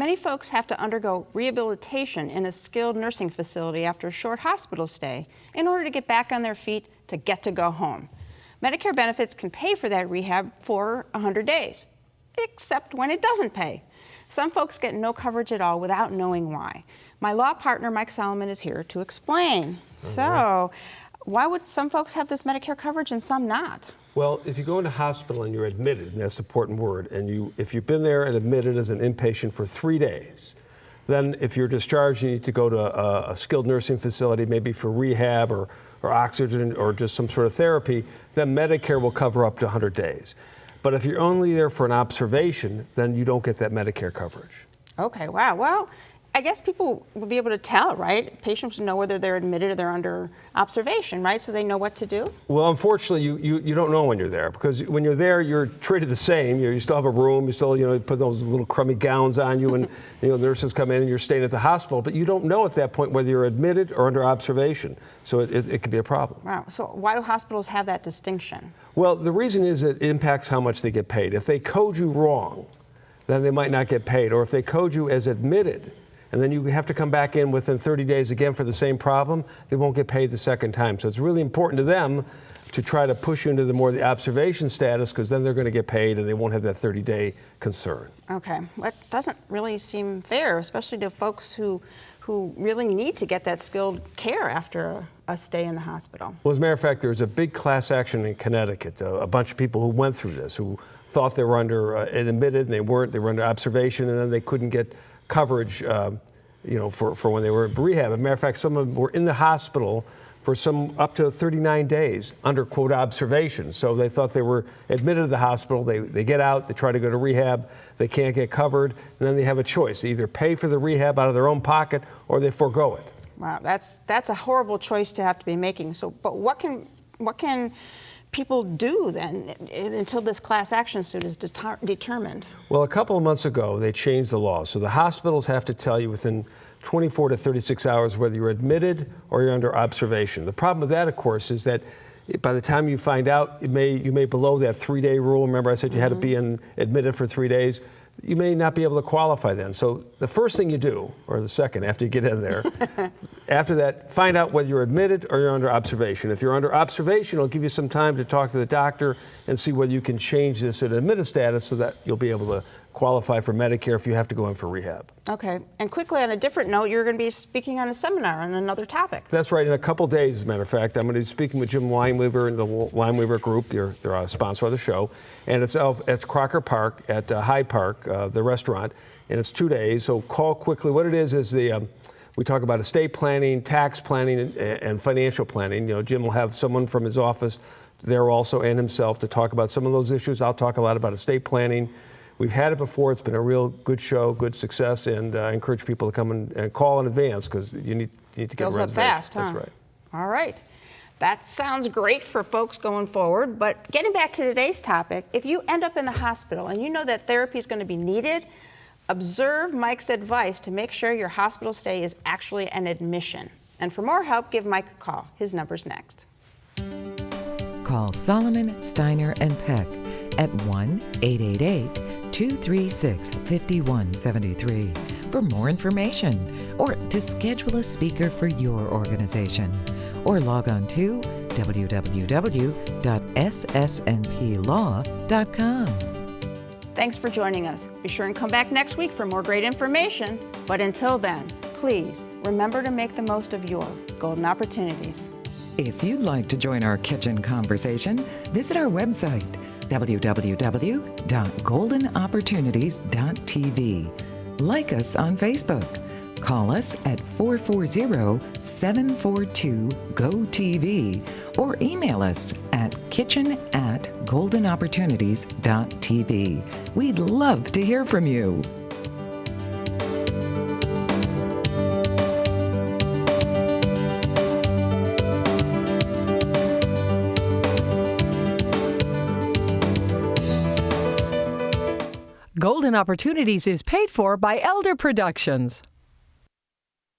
Many folks have to undergo rehabilitation in a skilled nursing facility after a short hospital stay in order to get back on their feet to get to go home. Medicare benefits can pay for that rehab for 100 days, except when it doesn't pay. Some folks get no coverage at all without knowing why. My law partner, Mike Solomon, is here to explain. So, why would some folks have this Medicare coverage and some not? Well, if you go into hospital and you're admitted, and that's an important word, and if you've been there and admitted as an inpatient for 3 days, then if you're discharged, you need to go to a skilled nursing facility, maybe for rehab or oxygen or just some sort of therapy, then Medicare will cover up to 100 days. But if you're only there for an observation, then you don't get that Medicare coverage. Okay, wow. Well, I guess people will be able to tell, right? Patients know whether they're admitted or they're under observation, right? So they know what to do? Well, unfortunately, you don't know when you're there, because when you're there, you're treated the same. You still have a room, you still, put those little crummy gowns on you, and, nurses come in and you're staying at the hospital, but you don't know at that point whether you're admitted or under observation. So it could be a problem. Wow. So why do hospitals have that distinction? Well, the reason is it impacts how much they get paid. If they code you wrong, then they might not get paid. Or if they code you as admitted, and then you have to come back in within 30 days again for the same problem, they won't get paid the second time. So it's really important to them to try to push you into the observation status, because then they're going to get paid and they won't have that 30-day concern. Okay. That doesn't really seem fair, especially to folks who really need to get that skilled care after a stay in the hospital. Well, as a matter of fact, there was a big class action in Connecticut. A bunch of people who went through this, who thought they were under admitted, and they weren't. They were under observation, and then they couldn't get coverage, for when they were in rehab. As a matter of fact, some of them were in the hospital for up to 39 days under, quote, observation. So they thought they were admitted to the hospital. They get out, they try to go to rehab, they can't get covered, and then they have a choice. They either pay for the rehab out of their own pocket or they forego it. Wow, that's a horrible choice to have to be making. So, but what can people do then until this class action suit is determined? Well, a couple of months ago, they changed the law. So the hospitals have to tell you within 24 to 36 hours whether you're admitted or you're under observation. The problem with that, of course, is that by the time you find out, you may below that 3-day rule. Remember I said you had to be admitted for 3 days. You may not be able to qualify then. So the first thing you do, or the second after you get in there, after that, find out whether you're admitted or you're under observation. If you're under observation, it'll give you some time to talk to the doctor and see whether you can change this to an admitted status so that you'll be able to qualify for Medicare if you have to go in for rehab. Okay. And quickly, on a different note, you're going to be speaking on a seminar on another topic. That's right. In a couple days, as a matter of fact, I'm going to be speaking with Jim Lineweaver and the Lineweaver Group. They're a sponsor of the show. And it's at Crocker Park at Hyde Park, the restaurant. And it's 2 days. So call quickly. What it is we talk about estate planning, tax planning, and financial planning. Jim will have someone from his office there also, and himself, to talk about some of those issues. I'll talk a lot about estate planning. We've had it before. It's been a real good show, good success, and I encourage people to come and call in advance, because you need to get a reservation. Fills up fast, huh? That's right. All right. That sounds great for folks going forward, but getting back to today's topic, if you end up in the hospital and you know that therapy is going to be needed, observe Mike's advice to make sure your hospital stay is actually an admission. And for more help, give Mike a call. His number's next. Call Solomon, Steiner and Peck at 1-888-236-5173 for more information, or to schedule a speaker for your organization. Or log on to www.ssnplaw.com. Thanks for joining us. Be sure and come back next week for more great information. But until then, please remember to make the most of your golden opportunities. If you'd like to join our kitchen conversation, visit our website, www.goldenopportunities.tv. Like us on Facebook. Call us at 440-742-GO-TV or email us at kitchen@goldenopportunities.tv. We'd love to hear from you. Golden Opportunities is paid for by Elder Productions.